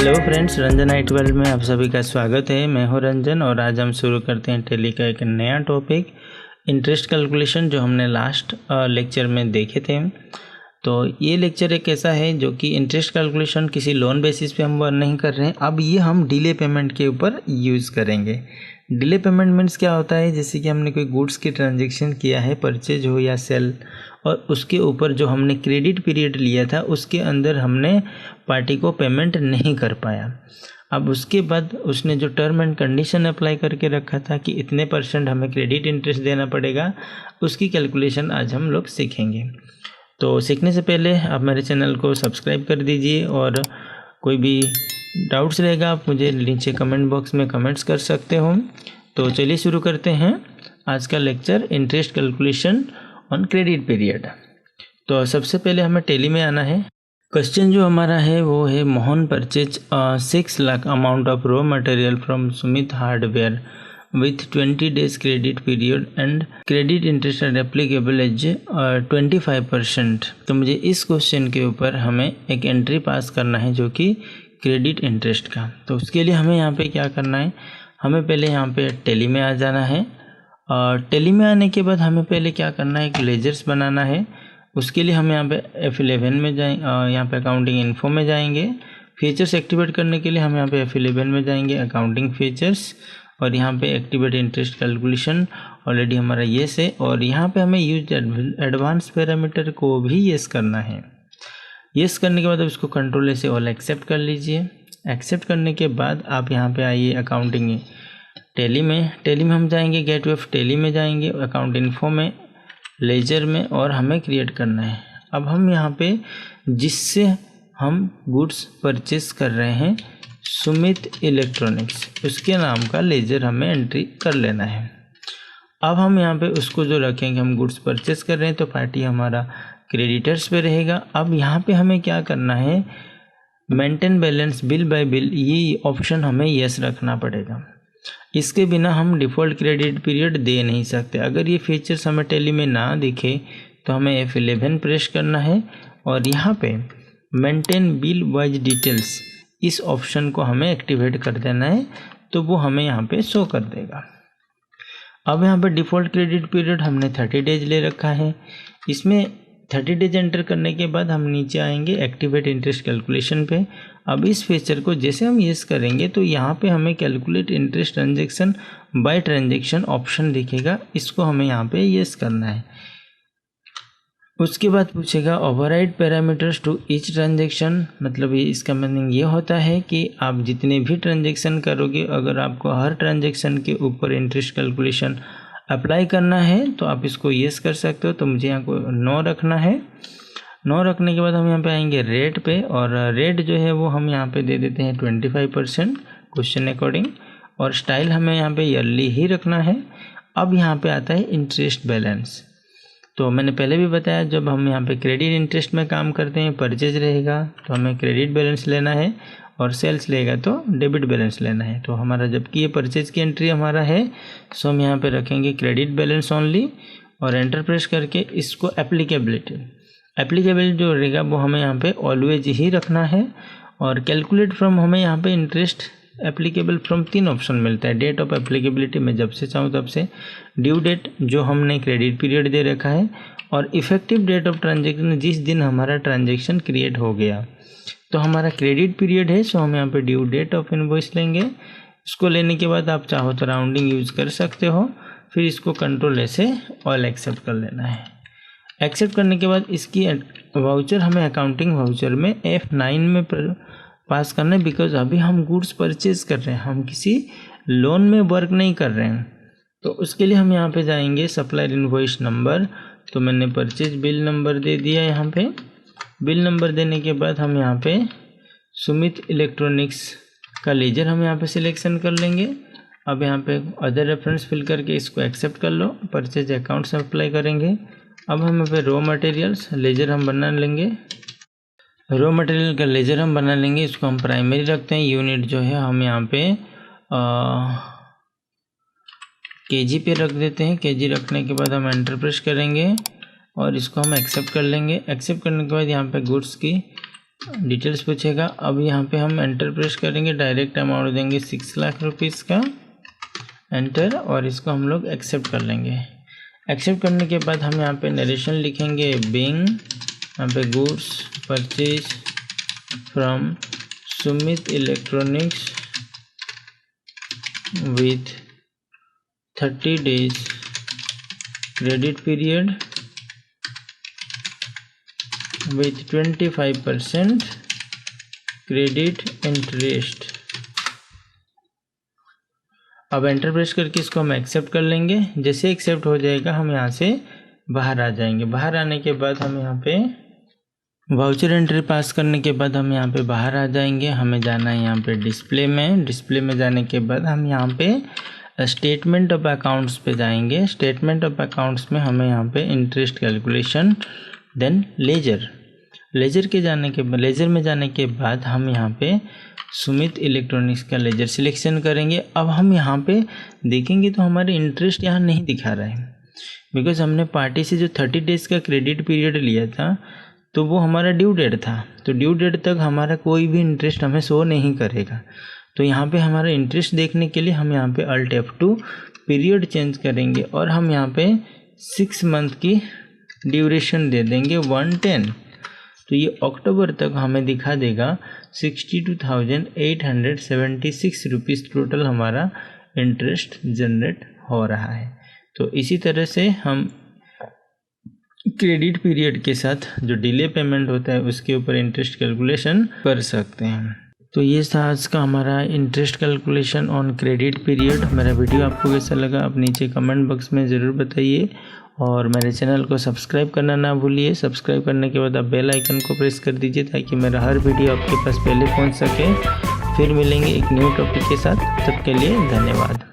Hello friends, Ranjan IT world में आप सभी का स्वागत है। मैं हूं रंजन और आज हम शुरू करते हैं टैली का एक नया टॉपिक, इंटरेस्ट कैलकुलेशन, जो हमने लास्ट लेक्चर में देखे थे। तो ये लेक्चर एक ऐसा है जो कि इंटरेस्ट कैलकुलेशन किसी लोन बेसिस पे हम नहीं कर रहे हैं। अब ये हम डिले पेमेंट के ऊपर यूज़ करेंगे। डिले पेमेंट मीन्स क्या होता है, जैसे कि हमने कोई गुड्स की ट्रांजेक्शन किया है, परचेज हो या सेल, और उसके ऊपर जो हमने क्रेडिट पीरियड लिया था उसके अंदर हमने पार्टी को पेमेंट नहीं कर पाया। अब उसके बाद उसने जो टर्म एंड कंडीशन अप्लाई करके रखा था कि इतने % हमें क्रेडिट इंटरेस्ट देना पड़ेगा, उसकी कैलकुलेशन आज हम लोग सीखेंगे। तो सीखने से पहले आप मेरे चैनल को सब्सक्राइब कर दीजिए, और कोई भी डाउट्स रहेगा आप मुझे नीचे कमेंट बॉक्स में कमेंट्स कर सकते हो। तो चलिए शुरू करते हैं आज का lecture, interest calculation on credit period. तो सबसे पहले हमें टैली में आना है। क्वेश्चन जो हमारा है वो है, Mohan purchase 6 lakh amount of raw material from Sumit hardware with 20 days credit period and credit interest are applicable as 25%। तो मुझे इस क्वेश्चन के ऊपर हमें एक एंट्री पास करना है जो कि क्रेडिट इंटरेस्ट का। तो उसके लिए हमें यहाँ पे क्या करना है, हमें पहले यहाँ पे टैली में आ जाना है। और टैली में आने के बाद हमें पहले क्या करना है, एक लेजर्स बनाना है। उसके लिए हम यहाँ पे F11 में जाएँ, यहाँ पे अकाउंटिंग इन्फो में जाएंगे। फीचर्स एक्टिवेट करने के लिए हम यहाँ पे F11 में जाएंगे, अकाउंटिंग फीचर्स, और यहाँ पे एक्टिवेट इंटरेस्ट कैलकुलेशन ऑलरेडी हमारा येस है। और यहाँ पे हमें यूज एडवांस पैरामीटर को भी येस करना है। येस करने के बाद अब इसको कंट्रोल से ऑल एक्सेप्ट कर लीजिए। एक्सेप्ट करने के बाद आप यहाँ पे आइए अकाउंटिंग टैली में हम जाएंगे, गेटवे ऑफ टैली में जाएंगे, अकाउंट इन्फो में, लेजर में, और हमें क्रिएट करना है। अब हम यहाँ पे जिससे हम गुड्स परचेस कर रहे हैं, सुमित इलेक्ट्रॉनिक्स, उसके नाम का लेजर हमें एंट्री कर लेना है। अब हम यहाँ पे उसको जो रखेंगे, हम गुड्स परचेस कर रहे हैं तो पार्टी हमारा क्रेडिटर्स पे रहेगा। अब यहाँ पे हमें क्या करना है, maintain balance bill bye bill, ये ऑप्शन हमें यस रखना पड़ेगा। इसके बिना हम डिफ़ॉल्ट क्रेडिट पीरियड दे नहीं सकते। अगर ये फीचर्स हमें टैली में ना दिखे तो हमें F11 प्रेस करना है, और यहाँ पे मेंटेन बिल वाइज डिटेल्स, इस ऑप्शन को हमें एक्टिवेट कर देना है, तो वो हमें यहाँ पे शो कर देगा। अब यहाँ पे डिफ़ॉल्ट क्रेडिट पीरियड हमने 30 डेज ले रखा है। इसमें 30 डेज एंटर करने के बाद हम नीचे आएंगे एक्टिवेट इंटरेस्ट कैलकुलेशन पे। अब इस फीचर को जैसे हम येस करेंगे तो यहाँ पे हमें calculate interest transaction by transaction option दिखेगा, इसको हमें यहाँ पे येस करना है। उसके बाद पूछेगा override parameters to each transaction, मतलब ये इसका मीनिंग ये होता है कि आप जितने भी ट्रांजेक्शन करोगे, अगर आपको हर ट्रांजेक्शन के ऊपर इंटरेस्ट कैलकुलेशन अप्लाई करना है तो आप इसको येस कर सकते हो। तो मुझे यहाँ को नो रखना है। नो रखने के बाद हम यहाँ पे आएंगे रेट पे, और रेट जो है वो हम यहाँ पे दे देते हैं 25% क्वेश्चन अकॉर्डिंग, और स्टाइल हमें यहाँ पे ईयरली ही रखना है। अब यहाँ पे आता है इंटरेस्ट बैलेंस। तो मैंने पहले भी बताया, जब हम यहाँ पे क्रेडिट इंटरेस्ट में काम करते हैं, परचेज रहेगा तो हमें क्रेडिट बैलेंस लेना है, और सेल्स लेगा तो डेबिट बैलेंस लेना है। तो हमारा जबकि ये परचेज की एंट्री हमारा है, सो हम यहाँ पे रखेंगे क्रेडिट बैलेंस ओनली, और एंटर प्रेस करके इसको एप्लीकेबल जो रहेगा वो हमें यहाँ पे ऑलवेज ही रखना है। और कैलकुलेट फ्रॉम, हमें यहाँ पे इंटरेस्ट एप्लीकेबल फ्रॉम 3 ऑप्शन मिलता है। डेट ऑफ एप्लीकेबिलिटी में जब से चाहूँ तब से, ड्यू डेट जो हमने क्रेडिट पीरियड दे रखा है, और इफेक्टिव डेट ऑफ ट्रांजेक्शन, जिस दिन हमारा ट्रांजेक्शन क्रिएट हो गया। तो हमारा क्रेडिट पीरियड है, सो हम यहाँ पे ड्यू डेट ऑफ इनवॉइस लेंगे। इसको लेने के बाद आप चाहो तो राउंडिंग यूज़ कर सकते हो, फिर इसको कंट्रोल से ऑल एक्सेप्ट कर लेना है। एक्सेप्ट करने के बाद इसकी वाउचर हमें अकाउंटिंग वाउचर में F9 में पास करना है, बिकॉज अभी हम गुड्स परचेज कर रहे हैं, हम किसी लोन में वर्क नहीं कर रहे हैं। तो उसके लिए हम यहाँ पे जाएंगे सप्लायर इनवॉइस नंबर, तो मैंने परचेज बिल नंबर दे दिया। यहाँ पे बिल नंबर देने के बाद हम यहाँ पे सुमित इलेक्ट्रॉनिक्स का लेजर हम यहाँ पे सिलेक्शन कर लेंगे। अब यहाँ पे अदर रेफरेंस फिल करके इसको एक्सेप्ट कर लो, परचेज अकाउंट से अप्लाई करेंगे। अब हम यहाँ पे रॉ मटेरियल्स लेजर हम बना लेंगे, रॉ मटेरियल का लेजर हम बना लेंगे। इसको हम प्राइमरी रखते हैं। यूनिट जो है हम यहाँ पे केजी पे रख देते हैं। केजी रखने के बाद हम एंटर प्रेस करेंगे और इसको हम एक्सेप्ट कर लेंगे। एक्सेप्ट करने के बाद यहाँ पे गुड्स की डिटेल्स पूछेगा। अब यहाँ पे हम एंटर प्रेस करेंगे, डायरेक्ट अमाउंट देंगे 6 लाख रुपीज़ का, एंटर, और इसको हम लोग एक्सेप्ट कर लेंगे। एक्सेप्ट करने के बाद हम यहाँ पे नरेशन लिखेंगे, बिंग, यहाँ पे goods purchase from Sumit electronics with 30 days credit period with 25% credit interest। अब एंटर प्रेस करके इसको हम एक्सेप्ट कर लेंगे। जैसे एक्सेप्ट हो जाएगा हम यहाँ से बाहर आ जाएंगे। बाहर आने के बाद हम यहाँ पे वाउचर एंट्री पास करने के बाद हम यहाँ पे बाहर आ जाएंगे। हमें जाना है यहाँ पे डिस्प्ले में। डिस्प्ले में जाने के बाद हम यहाँ पे स्टेटमेंट ऑफ अकाउंट्स पे जाएंगे। स्टेटमेंट ऑफ अकाउंट्स में हमें यहाँ पे इंटरेस्ट कैलकुलेशन, देन लेजर में जाने के बाद हम यहाँ पे सुमित इलेक्ट्रॉनिक्स का लेजर सिलेक्शन करेंगे। अब हम यहाँ पे देखेंगे तो हमारे इंटरेस्ट यहाँ नहीं दिखा रहा है, बिकॉज हमने पार्टी से जो 30 डेज़ का क्रेडिट पीरियड लिया था तो वो हमारा ड्यू डेट था। तो ड्यू डेट तक हमारा कोई भी इंटरेस्ट हमें शो नहीं करेगा। तो यहाँ पे हमारा इंटरेस्ट देखने के लिए हम यहाँ पे Alt F2 पीरियड चेंज करेंगे और हम यहाँ पे 6 मंथ की ड्यूरेशन दे देंगे 110। तो ये अक्टूबर तक हमें दिखा देगा 62,876 रुपीज़ टोटल हमारा इंटरेस्ट जनरेट हो रहा है। तो इसी तरह से हम क्रेडिट पीरियड के साथ जो डिले पेमेंट होता है उसके ऊपर इंटरेस्ट कैलकुलेशन कर सकते हैं। तो ये था आज का हमारा interest calculation on credit period. मेरा वीडियो आपको कैसा लगा आप नीचे कमेंट बॉक्स में ज़रूर बताइए और मेरे चैनल को सब्सक्राइब करना ना भूलिए। सब्सक्राइब करने के बाद आप बेल आइकन को प्रेस कर दीजिए ताकि मेरा हर वीडियो आपके पास पहले पहुंच सके। फिर मिलेंगे एक न्यू टॉपिक के साथ, तब के लिए धन्यवाद।